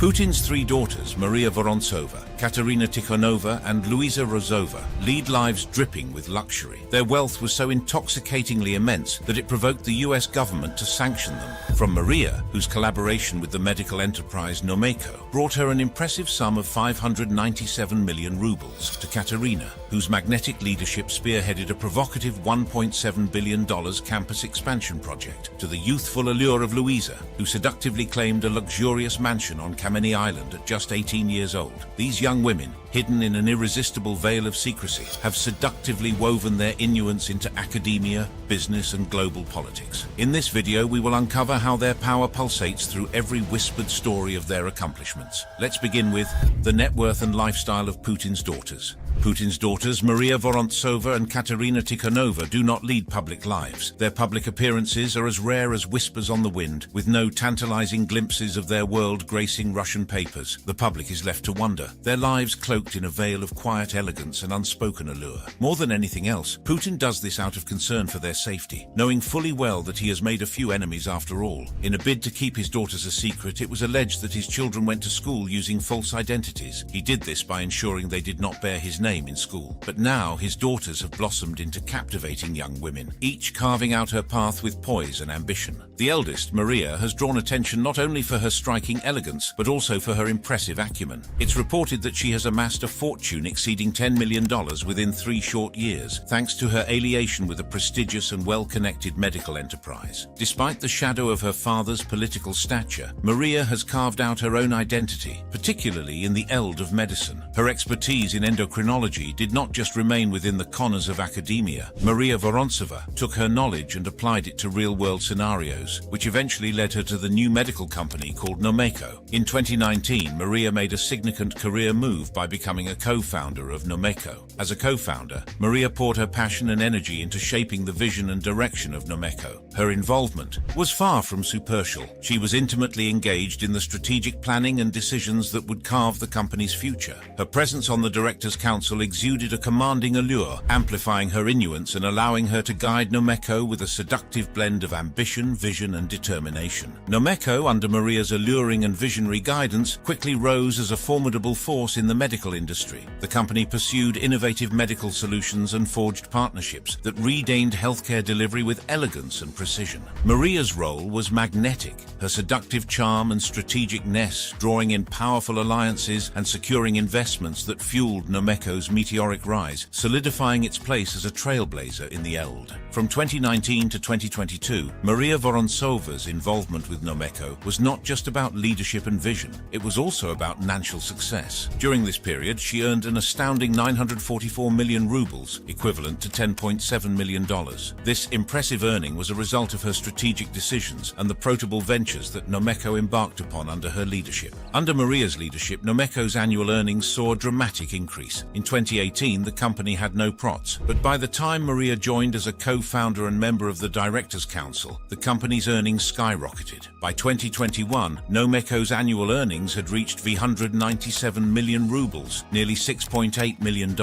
Putin's three daughters, Maria Vorontsova, Katerina Tikhonova, and Luisa Rozova, lead lives dripping with luxury. Their wealth was so intoxicatingly immense that it provoked the US government to sanction them. From Maria, whose collaboration with the medical enterprise Nomeko brought her an impressive sum of 597 million rubles, to Katerina, whose magnetic leadership spearheaded a provocative $1.7 billion campus expansion project, to the youthful allure of Luisa, who seductively claimed a luxurious mansion on Kameni Island at just 18 years old. These young women, hidden in an irresistible veil of secrecy, have seductively woven their influence into academia, business, and global politics. In this video, we will uncover how their power pulsates through every whispered story of their accomplishments. Let's begin with the net worth and lifestyle of Putin's daughters. Putin's daughters, Maria Vorontsova and Katerina Tikhonova, do not lead public lives. Their public appearances are as rare as whispers on the wind, with no tantalizing glimpses of their world gracing Russian papers. The public is left to wonder, their lives cloaked in a veil of quiet elegance and unspoken allure. More than anything else, Putin does this out of concern for their safety, knowing fully well that he has made a few enemies after all. In a bid to keep his daughters a secret, it was alleged that his children went to school using false identities. He did this by ensuring they did not bear his name in school. But now his daughters have blossomed into captivating young women, each carving out her path with poise and ambition. The eldest, Maria, has drawn attention not only for her striking elegance, but also for her impressive acumen. It's reported that she has amassed a fortune exceeding $10 million within 3 short years, thanks to her alienation with a prestigious and well-connected medical enterprise. Despite the shadow of her father's political stature, Maria has carved out her own identity, particularly in the eld of medicine. Her expertise in endocrinology did not just remain within the corners of academia. Maria Vorontsova took her knowledge and applied it to real-world scenarios, which eventually led her to the new medical company called Nomeko. In 2019, Maria made a significant career move by becoming a co-founder of Nomeko. As a co-founder, Maria poured her passion and energy into shaping the vision and direction of Nomeko. Her involvement was far from superficial. She was intimately engaged in the strategic planning and decisions that would carve the company's future. Her presence on the Directors' Council exuded a commanding allure, amplifying her influence and allowing her to guide Nomeko with a seductive blend of ambition, vision, and determination. Nomeko, under Maria's alluring and visionary guidance, quickly rose as a formidable force in the medical industry. The company pursued innovative medical solutions and forged partnerships that regained healthcare delivery with elegance and precision. Maria's role was magnetic, her seductive charm and strategic-ness drawing in powerful alliances and securing investments that fueled Nomeko's meteoric rise, solidifying its place as a trailblazer in the eld. From 2019 to 2022, Maria Vorontsova's involvement with Nomeko was not just about leadership and vision, it was also about financial success. During this period, she earned an astounding 944 million rubles, equivalent to $10.7 million. This impressive earning was a result of her strategic decisions and the profitable ventures that Nomeko embarked upon under her leadership. Under Maria's leadership, Nomeko's annual earnings saw a dramatic increase. In 2018, the company had no profits, but by the time Maria joined as a co-founder and member of the Directors' Council, the company's earnings skyrocketed. By 2021, Nomeko's annual earnings had reached 197 million rubles, nearly $6.8 million.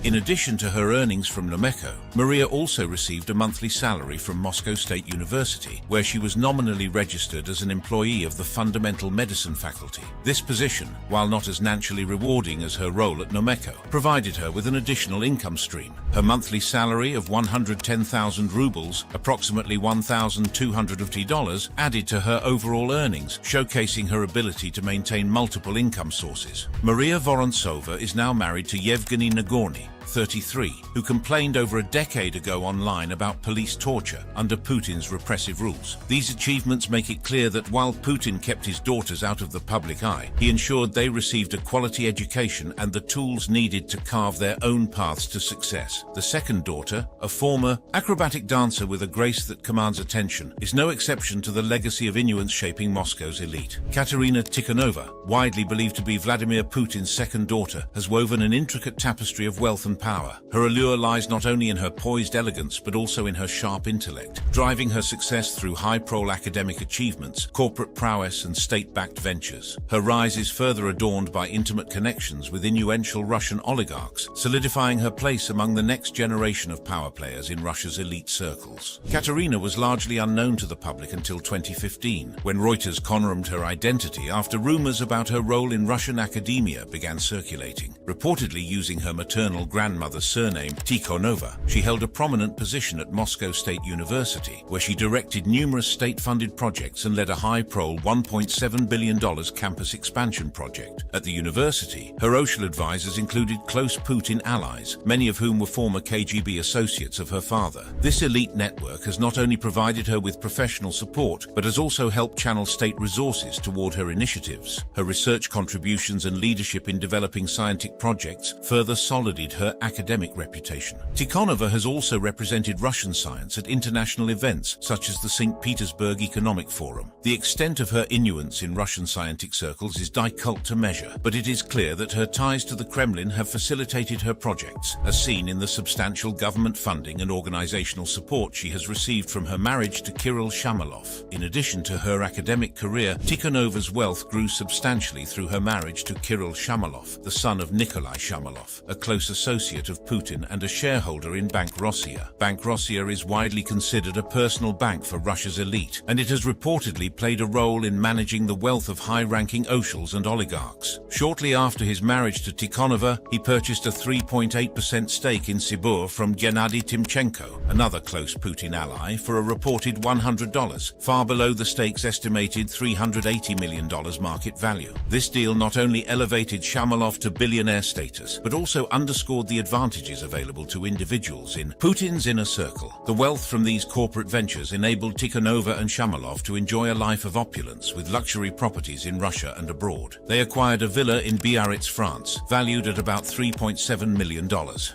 In addition to her earnings from Nomeko, Maria also received a monthly salary from Moscow State University, where she was nominally registered as an employee of the Fundamental Medicine faculty. This position, while not as financially rewarding as her role at Nomeko, provided her with an additional income stream. Her monthly salary of 110,000 rubles, approximately $1,250, added to her overall earnings, showcasing her ability to maintain multiple income sources. Maria Vorontsova is now married to Yevgeny Nagorny, 33, who complained over a decade ago online about police torture under Putin's repressive rules. These achievements make it clear that while Putin kept his daughters out of the public eye, he ensured they received a quality education and the tools needed to carve their own paths to success. The second daughter, a former acrobatic dancer with a grace that commands attention, is no exception to the legacy of influence shaping Moscow's elite. Katerina Tikhonova, widely believed to be Vladimir Putin's second daughter, has woven an intricate tapestry of wealth and and power. Her allure lies not only in her poised elegance but also in her sharp intellect, driving her success through high-profile academic achievements, corporate prowess, and state-backed ventures. Her rise is further adorned by intimate connections with influential Russian oligarchs, solidifying her place among the next generation of power players in Russia's elite circles. Katerina was largely unknown to the public until 2015, when Reuters confirmed her identity after rumors about her role in Russian academia began circulating. Reportedly using her maternal grandmother's surname, Tikhonova, she held a prominent position at Moscow State University, where she directed numerous state-funded projects and led a high-profile $1.7 billion campus expansion project. At the university, her social advisors included close Putin allies, many of whom were former KGB associates of her father. This elite network has not only provided her with professional support, but has also helped channel state resources toward her initiatives. Her research contributions and leadership in developing scientific projects further solidified her academic reputation. Tikhonova has also represented Russian science at international events such as the St. Petersburg Economic Forum. The extent of her influence in Russian scientific circles is difficult to measure, but it is clear that her ties to the Kremlin have facilitated her projects, as seen in the substantial government funding and organizational support she has received from her marriage to Kirill Shamalov. In addition to her academic career, Tikhonova's wealth grew substantially through her marriage to Kirill Shamalov, the son of Nikolai Shamalov, a close associate of Putin and a shareholder in Bank Rossiya. Bank Rossiya is widely considered a personal bank for Russia's elite, and it has reportedly played a role in managing the wealth of high-ranking officials and oligarchs. Shortly after his marriage to Tikhonova, he purchased a 3.8% stake in Sibur from Gennady Timchenko, another close Putin ally, for a reported $100, far below the stake's estimated $380 million market value. This deal not only elevated Shamalov to billionaire status, but also underscored the advantages available to individuals in Putin's inner circle. The wealth from these corporate ventures enabled Tikhonova and Shamalov to enjoy a life of opulence with luxury properties in Russia and abroad. They acquired a villa in Biarritz, France, valued at about $3.7 million.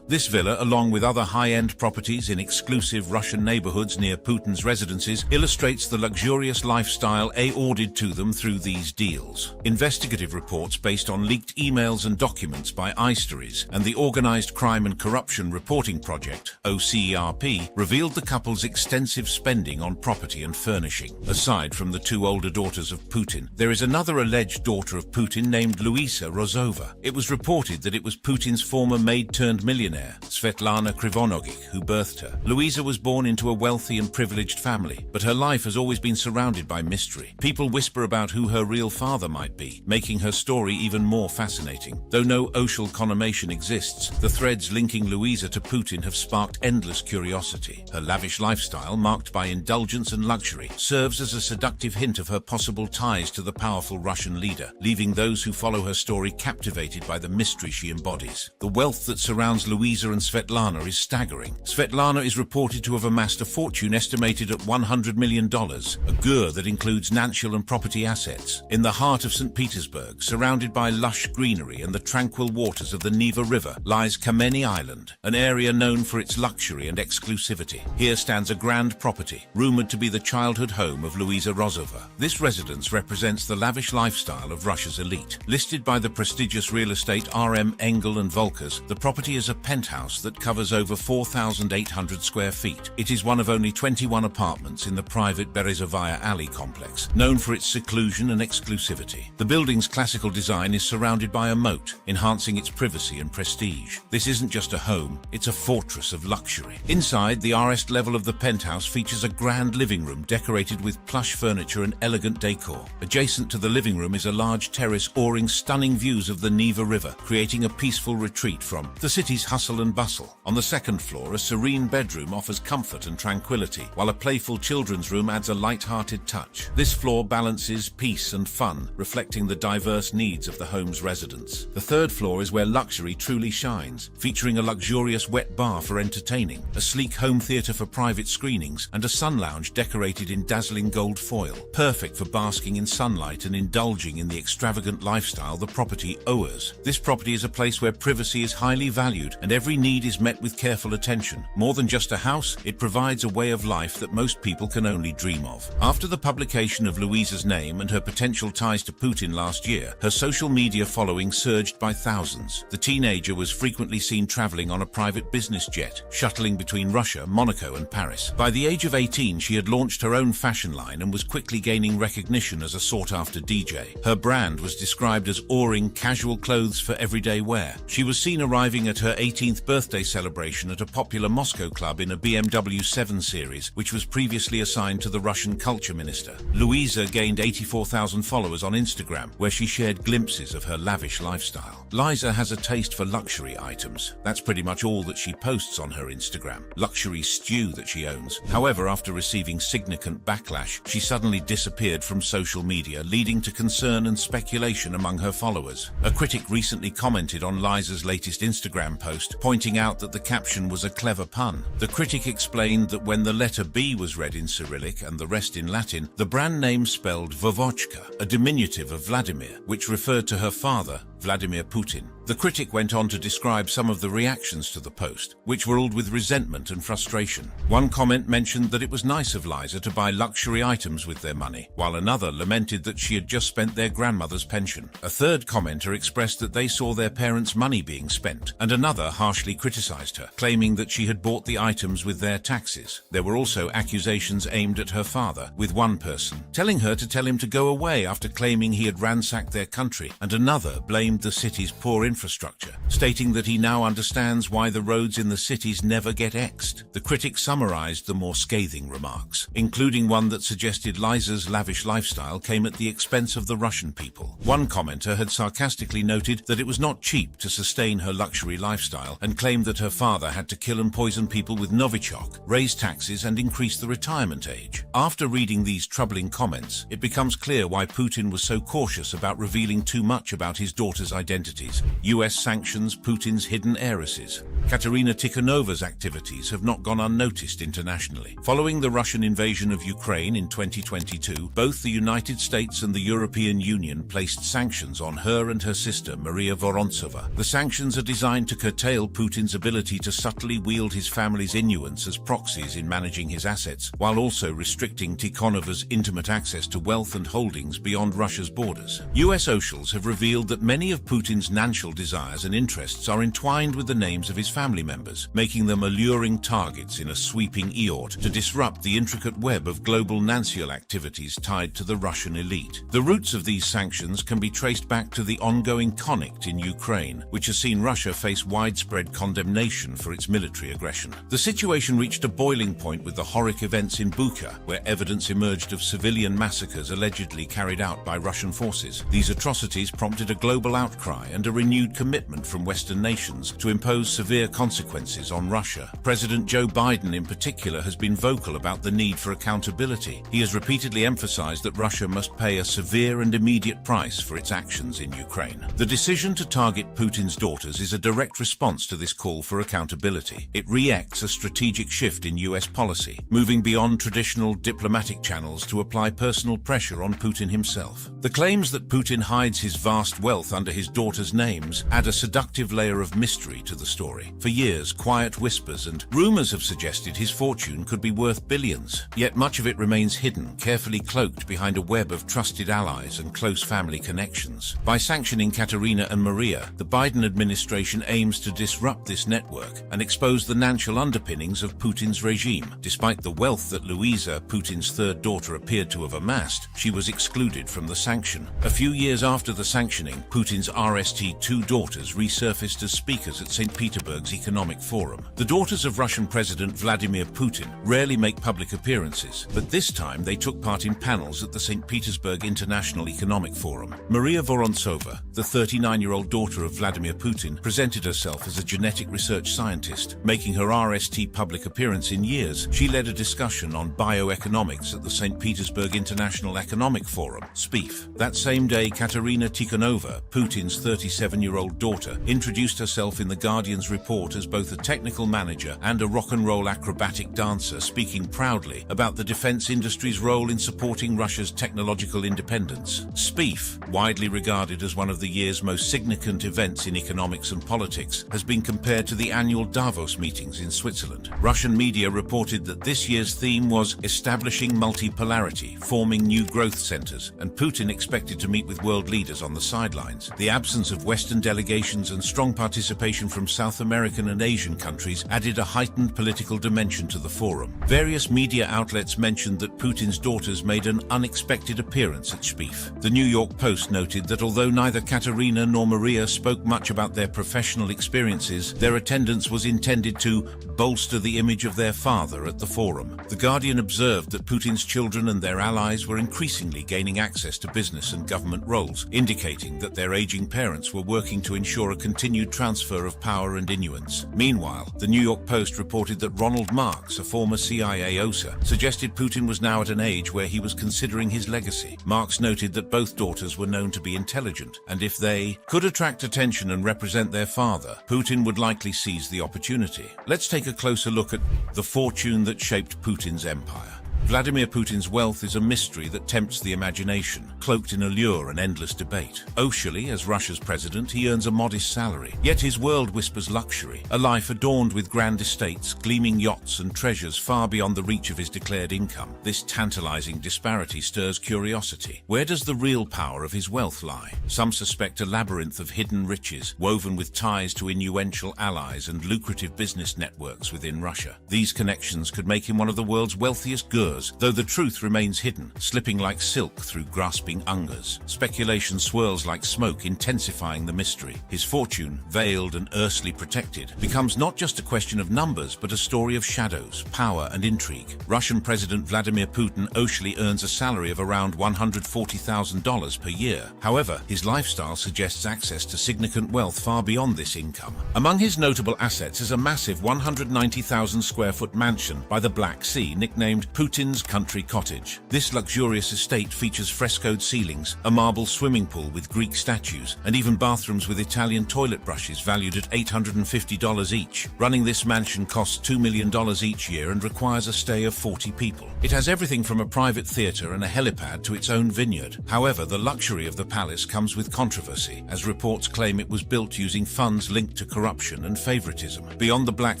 This villa, along with other high-end properties in exclusive Russian neighborhoods near Putin's residences, illustrates the luxurious lifestyle awarded to them through these deals. Investigative reports based on leaked emails and documents by iStories and the Organized Crime and Corruption Reporting Project, OCRP, revealed the couple's extensive spending on property and furnishing. Aside from the two older daughters of Putin, there is another alleged daughter of Putin named Luisa Rozova. It was reported that it was Putin's former maid-turned-millionaire, Svetlana Krivonogich, who birthed her. Luisa was born into a wealthy and privileged family, but her life has always been surrounded by mystery. People whisper about who her real father might be, making her story even more fascinating. Though no official confirmation exists, the threads linking Luisa to Putin have sparked endless curiosity. Her lavish lifestyle, marked by indulgence and luxury, serves as a seductive hint of her possible ties to the powerful Russian leader, leaving those who follow her story captivated by the mystery she embodies. The wealth that surrounds Luisa and Svetlana is staggering. Svetlana is reported to have amassed a fortune estimated at $100 million, a gur that includes financial and property assets. In the heart of St. Petersburg, surrounded by lush greenery and the tranquil waters of the Neva River, lies Kameny Island, an area known for its luxury and exclusivity. Here stands a grand property, rumored to be the childhood home of Luisa Rozova. This residence represents the lavish lifestyle of Russia's elite. Listed by the prestigious real estate RM Engel and Volkers, the property is a penthouse that covers over 4,800 square feet. It is one of only 21 apartments in the private Berezovaya Alley complex, known for its seclusion and exclusivity. The building's classical design is surrounded by a moat, enhancing its privacy and prestige. This isn't just a home, it's a fortress of luxury. Inside, the RS level of the penthouse features a grand living room decorated with plush furniture and elegant decor. Adjacent to the living room is a large terrace awing stunning views of the Neva River, creating a peaceful retreat from the city's hustle and bustle. On the second floor, a serene bedroom offers comfort and tranquility, while a playful children's room adds a light-hearted touch. This floor balances peace and fun, reflecting the diverse needs of the home's residents. The third floor is where luxury truly shines, featuring a luxurious wet bar for entertaining, a sleek home theater for private screenings, and a sun lounge decorated in dazzling gold foil, perfect for basking in sunlight and indulging in the extravagant lifestyle the property offers. This property is a place where privacy is highly valued and every need is met with careful attention. More than just a house, it provides a way of life that most people can only dream of. After the publication of Luisa's name and her potential ties to Putin last year, her social media following surged by thousands. The teenager was frequently frequently seen traveling on a private business jet, shuttling between Russia, Monaco and Paris. By the age of 18, she had launched her own fashion line and was quickly gaining recognition as a sought-after DJ. Her brand was described as awing casual clothes for everyday wear. She was seen arriving at her 18th birthday celebration at a popular Moscow club in a BMW 7 Series, which was previously assigned to the Russian culture minister. Louisa gained 84,000 followers on Instagram, where she shared glimpses of her lavish lifestyle. Liza has a taste for luxury items. That's pretty much all that she posts on her Instagram. Luxury stew that she owns. However, after receiving significant backlash, she suddenly disappeared from social media, leading to concern and speculation among her followers. A critic recently commented on Liza's latest Instagram post, pointing out that the caption was a clever pun. The critic explained that when the letter B was read in Cyrillic and the rest in Latin, the brand name spelled Vovochka, a diminutive of Vladimir, which referred to her father, Vladimir Putin. The critic went on to describe some of the reactions to the post, which were filled with resentment and frustration. One comment mentioned that it was nice of Liza to buy luxury items with their money, while another lamented that she had just spent their grandmother's pension. A third commenter expressed that they saw their parents' money being spent, and another harshly criticized her, claiming that she had bought the items with their taxes. There were also accusations aimed at her father, with one person telling her to tell him to go away after claiming he had ransacked their country, and another blamed the city's poor infrastructure, stating that he now understands why the roads in the cities never get X'd. The critic summarized the more scathing remarks, including one that suggested Liza's lavish lifestyle came at the expense of the Russian people. One commenter had sarcastically noted that it was not cheap to sustain her luxury lifestyle and claimed that her father had to kill and poison people with Novichok, raise taxes and increase the retirement age. After reading these troubling comments, it becomes clear why Putin was so cautious about revealing too much about his daughter's identities. US sanctions, Putin's hidden heiresses. Katerina Tikhonova's activities have not gone unnoticed internationally. Following the Russian invasion of Ukraine in 2022, both the United States and the European Union placed sanctions on her and her sister, Maria Vorontsova. The sanctions are designed to curtail Putin's ability to subtly wield his family's influence as proxies in managing his assets, while also restricting Tikhonova's intimate access to wealth and holdings beyond Russia's borders. US officials have revealed that many of Putin's financial desires and interests are entwined with the names of his family members, making them alluring targets in a sweeping eort to disrupt the intricate web of global financial activities tied to the Russian elite. The roots of these sanctions can be traced back to the ongoing conflict in Ukraine, which has seen Russia face widespread condemnation for its military aggression. The situation reached a boiling point with the horrific events in Bucha, where evidence emerged of civilian massacres allegedly carried out by Russian forces. These atrocities prompted a global outcry and a renewed commitment from Western nations to impose severe consequences on Russia. President Joe Biden in particular has been vocal about the need for accountability. He has repeatedly emphasized that Russia must pay a severe and immediate price for its actions in Ukraine. The decision to target Putin's daughters is a direct response to this call for accountability. It re-acts a strategic shift in US policy, moving beyond traditional diplomatic channels to apply personal pressure on Putin himself. The claims that Putin hides his vast wealth under his daughters' names add a seductive layer of mystery to the story. For years, quiet whispers and rumors have suggested his fortune could be worth billions, yet much of it remains hidden, carefully cloaked behind a web of trusted allies and close family connections. By sanctioning Katerina and Maria, the Biden administration aims to disrupt this network and expose the financial underpinnings of Putin's regime. Despite the wealth that Louisa, Putin's third daughter, appeared to have amassed, she was excluded from the sanction. A few years after the sanctioning, Putin's RST-2 daughters resurfaced as speakers at St. Petersburg's Economic Forum. The daughters of Russian President Vladimir Putin rarely make public appearances, but this time they took part in panels at the St. Petersburg International Economic Forum. Maria Vorontsova, the 39-year-old daughter of Vladimir Putin, presented herself as a genetic research scientist, making her RST public appearance in years. She led a discussion on bioeconomics at the St. Petersburg International Economic Forum, SPEEF. That same day, Katerina Tikhonova, Putin's 37-year-old daughter, introduced herself in The Guardian's report as both a technical manager and a rock and roll acrobatic dancer, speaking proudly about the defense industry's role in supporting Russia's technological independence. SPEEF, widely regarded as one of the year's most significant events in economics and politics, has been compared to the annual Davos meetings in Switzerland. Russian media reported that this year's theme was establishing multipolarity, forming new growth centers, and Putin expected to meet with world leaders on the sidelines. The absence of Western delegations and strong participation from South American and Asian countries added a heightened political dimension to the forum. Various media outlets mentioned that Putin's daughters made an unexpected appearance at Spieth. The New York Post noted that although neither Katerina nor Maria spoke much about their professional experiences, their attendance was intended to bolster the image of their father at the forum. The Guardian observed that Putin's children and their allies were increasingly gaining access to business and government roles, indicating that their aging parents were working to ensure a continued transfer of power and influence. Meanwhile, the New York Post reported that Ronald Marks, a former CIA OSA, suggested Putin was now at an age where he was considering his legacy. Marks noted that both daughters were known to be intelligent, and if they could attract attention and represent their father, Putin would likely seize the opportunity. Let's take a closer look at the fortune that shaped Putin's empire. Vladimir Putin's wealth is a mystery that tempts the imagination, cloaked in allure and endless debate. Officially, as Russia's president, he earns a modest salary. Yet his world whispers luxury, a life adorned with grand estates, gleaming yachts and treasures far beyond the reach of his declared income. This tantalizing disparity stirs curiosity. Where does the real power of his wealth lie? Some suspect a labyrinth of hidden riches, woven with ties to influential allies and lucrative business networks within Russia. These connections could make him one of the world's wealthiest gurs, though the truth remains hidden, slipping like silk through grasping ungers. Speculation swirls like smoke, intensifying the mystery. His fortune, veiled and earthly protected, becomes not just a question of numbers, but a story of shadows, power and intrigue. Russian President Vladimir Putin officially earns a salary of around $140,000 per year. However, his lifestyle suggests access to significant wealth far beyond this income. Among his notable assets is a massive 190,000 square foot mansion by the Black Sea, nicknamed Putin's Country Cottage. This luxurious estate features frescoed ceilings, a marble swimming pool with Greek statues, and even bathrooms with Italian toilet brushes valued at $850 each. Running this mansion costs $2 million each year and requires a stay of 40 people. It has everything from a private theater and a helipad to its own vineyard. However, the luxury of the palace comes with controversy, as reports claim it was built using funds linked to corruption and favoritism. Beyond the Black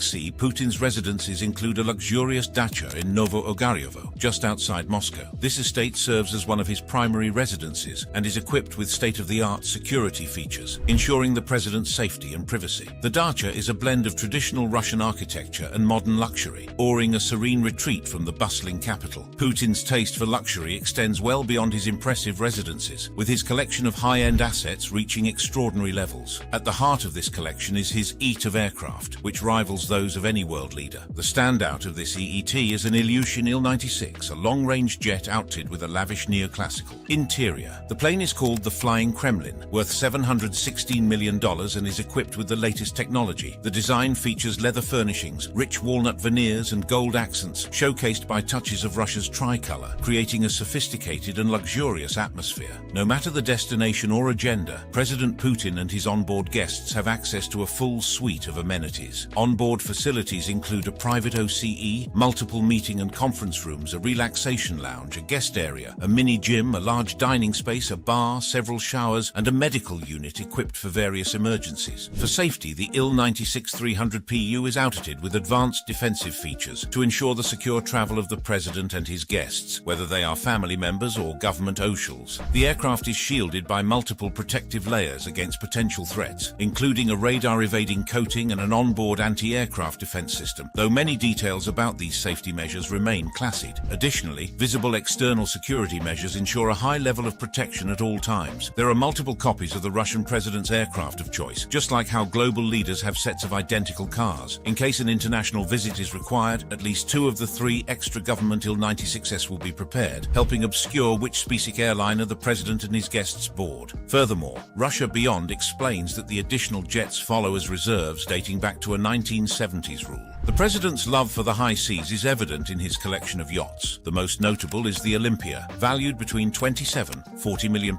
Sea, Putin's residences include a luxurious dacha in Novo-Ogaryovo, just outside Moscow. This estate serves as one of his primary residences and is equipped with state-of-the-art security features, ensuring the president's safety and privacy. The dacha is a blend of traditional Russian architecture and modern luxury, offering a serene retreat from the bustling capital. Putin's taste for luxury extends well beyond his impressive residences, with his collection of high-end assets reaching extraordinary levels. At the heart of this collection is his EET of aircraft, which rivals those of any world leader. The standout of this EET is an Ilyushin Il-96, a long-range jet outfitted with a lavish neoclassical interior. The plane is called the Flying Kremlin, worth $716 million and is equipped with the latest technology. The design features leather furnishings, rich walnut veneers and gold accents, showcased by touches of Russia's tricolor, creating a sophisticated and luxurious atmosphere. No matter the destination or agenda, President Putin and his onboard guests have access to a full suite of amenities. Onboard facilities include a private OCE, multiple meeting and conference rooms, a relaxation lounge, a guest area, a mini gym, a large dining space, a bar, several showers, and a medical unit equipped for various emergencies. For safety, the Il-96-300PU is outfitted with advanced defensive features to ensure the secure travel of the president and his guests, whether they are family members or government officials. The aircraft is shielded by multiple protective layers against potential threats, including a radar-evading coating and an onboard anti-aircraft defense system, though many details about these safety measures remain classified. Additionally, visible external security measures ensure a high level of protection at all times. There are multiple copies of the Russian president's aircraft of choice, just like how global leaders have sets of identical cars. In case an international visit is required, at least 2 of the 3 extra government Il-96s will be prepared, helping obscure which specific airliner the president and his guests board. Furthermore, Russia Beyond explains that the additional jets follow as reserves dating back to a 1970s rule. The president's love for the high seas is evident in his collection of yachts. The most notable is the Olympia, valued between £27–40 million.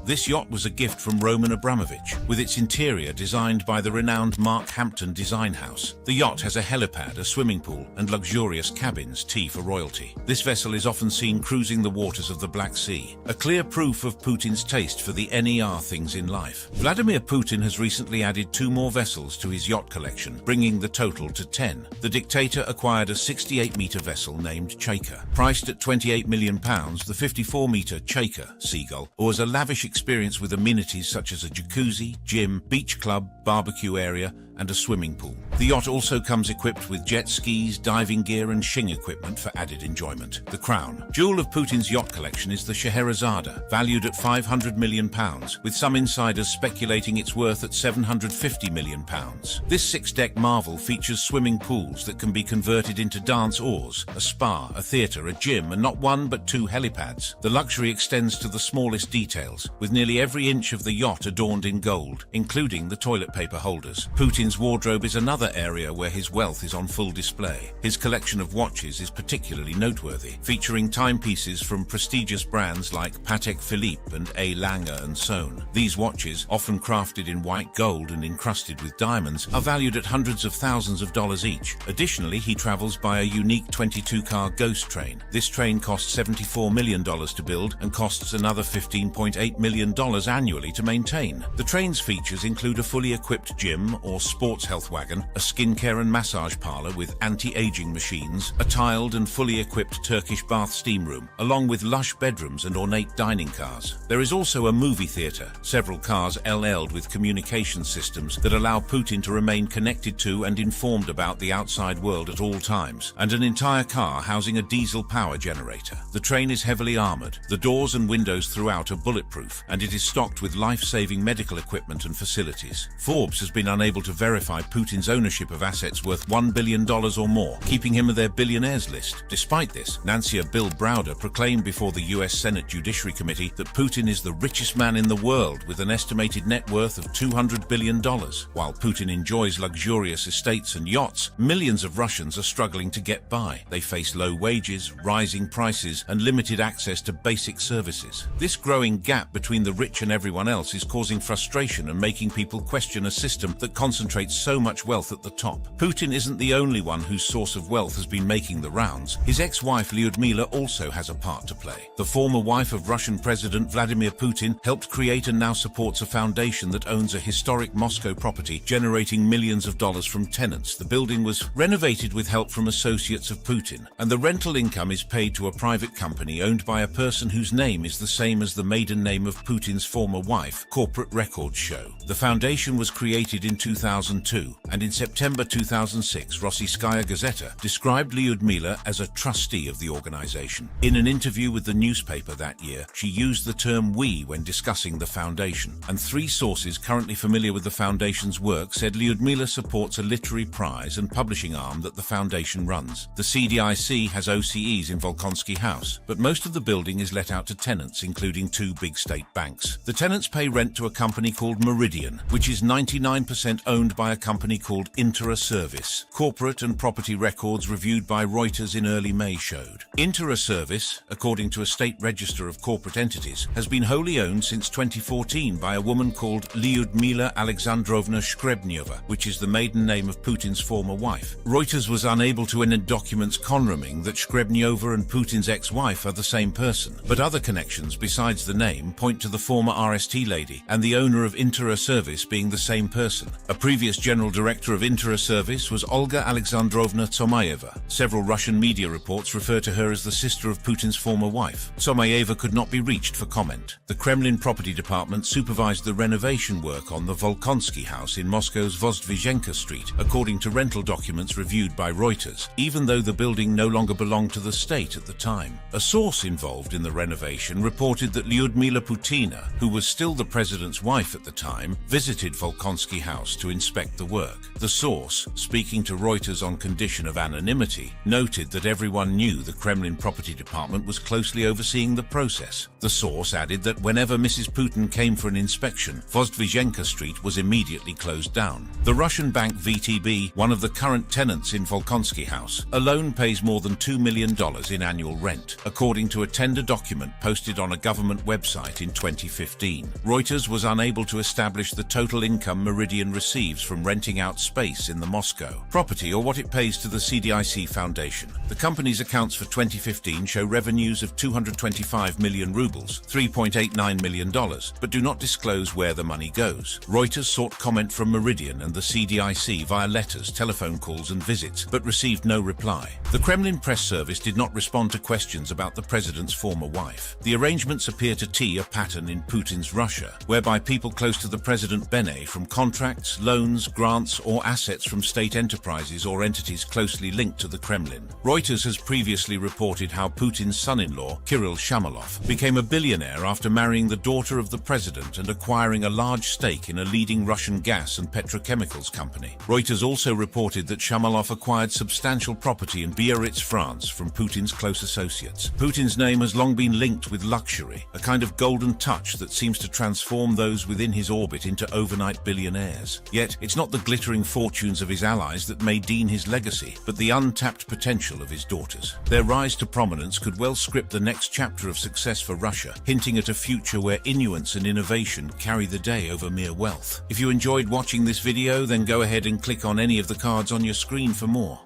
This yacht was a gift from Roman Abramovich, with its interior designed by the renowned Mark Hampton design house. The yacht has a helipad, a swimming pool, and luxurious cabins, tea for royalty. This vessel is often seen cruising the waters of the Black Sea, a clear proof of Putin's taste for the NER things in life. Vladimir Putin has recently added 2 more vessels to his yacht collection, bringing the total to 10. Putin. The dictator acquired a 68-meter vessel named Chaika. Priced at £28 million, the 54-meter Chaika Seagull was a lavish experience with amenities such as a jacuzzi, gym, beach club, barbecue area, and a swimming pool. The yacht also comes equipped with jet skis, diving gear, and shing equipment for added enjoyment. The crown jewel of Putin's yacht collection is the Scheherazade, valued at £500 million, with some insiders speculating it's worth at £750 million. This six-deck marvel features swimming pools that can be converted into dance oars, a spa, a theatre, a gym, and not one but two helipads. The luxury extends to the smallest details, with nearly every inch of the yacht adorned in gold, including the toilet paper holders. Putin's wardrobe is another area where his wealth is on full display. His collection of watches is particularly noteworthy, featuring timepieces from prestigious brands like Patek Philippe and A. Lange & Son. These watches, often crafted in white gold and encrusted with diamonds, are valued at hundreds of thousands of dollars each. Additionally, he travels by a unique 22-car ghost train. This train costs $74 million to build and costs another $15.8 million annually to maintain. The train's features include a fully equipped gym or sports health wagon, a skincare and massage parlor with anti-aging machines, a tiled and fully equipped Turkish bath steam room, along with lush bedrooms and ornate dining cars. There is also a movie theater, several cars LL'd with communication systems that allow Putin to remain connected to and informed about the outside world at all times, and an entire car housing a diesel power generator. The train is heavily armored. The doors and windows throughout are bulletproof, and it is stocked with life-saving medical equipment and facilities. Forbes has been unable to verify Putin's ownership of assets worth $1 billion or more, keeping him on their billionaires list. Despite this, Nancy Bill Browder proclaimed before the US Senate Judiciary Committee that Putin is the richest man in the world with an estimated net worth of $200 billion. While Putin enjoys luxurious estates and yachts, millions of Russians are struggling to get by. They face low wages, rising prices, and limited access to basic services. This growing gap between the rich and everyone else is causing frustration and making people question a system that concentrates so much wealth at the top. Putin isn't the only one whose source of wealth has been making the rounds. His ex-wife Lyudmila also has a part to play. The former wife of Russian President Vladimir Putin helped create and now supports a foundation that owns a historic Moscow property, generating millions of dollars from tenants. The building was renovated with help from associates of Putin, and the rental income is paid to a private company owned by a person whose name is the same as the maiden name of Putin's former wife, Corporate Records show. The foundation was created in 2002, and in September 2006, Rossiyskaya Gazeta described Lyudmila as a trustee of the organization. In an interview with the newspaper that year, she used the term "we" when discussing the foundation, and three sources currently familiar with the foundation's work said Lyudmila supports a literary prize and publishing arm that the foundation runs. The CDIC has OCEs in Volkonsky House, but most of the building is let out to tenants, including two big state banks. The tenants pay rent to a company called Meridian, which is 99% owned by a company called Intera Service. Corporate and property records reviewed by Reuters in early May showed. Intera Service, according to a state register of corporate entities, has been wholly owned since 2014 by a woman called Lyudmila Alexandrovna Shkrebnyova, which is the maiden name of Putin's former wife. Reuters was unable to in documents confirming that Shkrebnyova and Putin's ex-wife are the same person, but other connections besides the name point to the former RST lady and the owner of Intera Service being the same person. A previous general director of Intera Service was Olga Alexandrovna Tsomayeva. Several Russian media reports refer to her as the sister of Putin's former wife. Tsomayeva could not be reached for comment. The Kremlin Property Department supervised the renovation work on the Volkonsky house in Moscow's Vozdvizhenka Street, according to rental documents reviewed by Reuters, even though the building no longer belonged to the state at the time. A source involved in the renovation reported that Lyudmila Putina, who was still the president's wife at the time, visited Volkonsky house to inspect the work. The source, speaking to Reuters on condition of anonymity, noted that everyone knew the Kremlin Property Department was closely overseeing the process. The source added that whenever Mrs. Putin came for an inspection, Vozdvizhenka Street was immediately closed down. The Russian bank VTB, one of the current tenants in Volkonsky house, alone pays more than $2 million in annual rent, according to a tender document posted on a government website in 2015. Reuters was unable to establish the total income Meridian received receives from renting out space in the Moscow property or what it pays to the CDIC Foundation. The company's accounts for 2015 show revenues of 225 million rubles, $3.89 million, but do not disclose where the money goes. Reuters sought comment from Meridian and the CDIC via letters, telephone calls and visits, but received no reply. The Kremlin press service did not respond to questions about the president's former wife. The arrangements appear to tee a pattern in Putin's Russia, whereby people close to the president benefit from contracts, loans, grants, or assets from state enterprises or entities closely linked to the Kremlin. Reuters has previously reported how Putin's son-in-law, Kirill Shamalov, became a billionaire after marrying the daughter of the president and acquiring a large stake in a leading Russian gas and petrochemicals company. Reuters also reported that Shamalov acquired substantial property in Biarritz, France, from Putin's close associates. Putin's name has long been linked with luxury, a kind of golden touch that seems to transform those within his orbit into overnight billionaires. Yet, it's not the glittering fortunes of his allies that may dean his legacy, but the untapped potential of his daughters. Their rise to prominence could well script the next chapter of success for Russia, hinting at a future where nuance and innovation carry the day over mere wealth. If you enjoyed watching this video, then go ahead and click on any of the cards on your screen for more.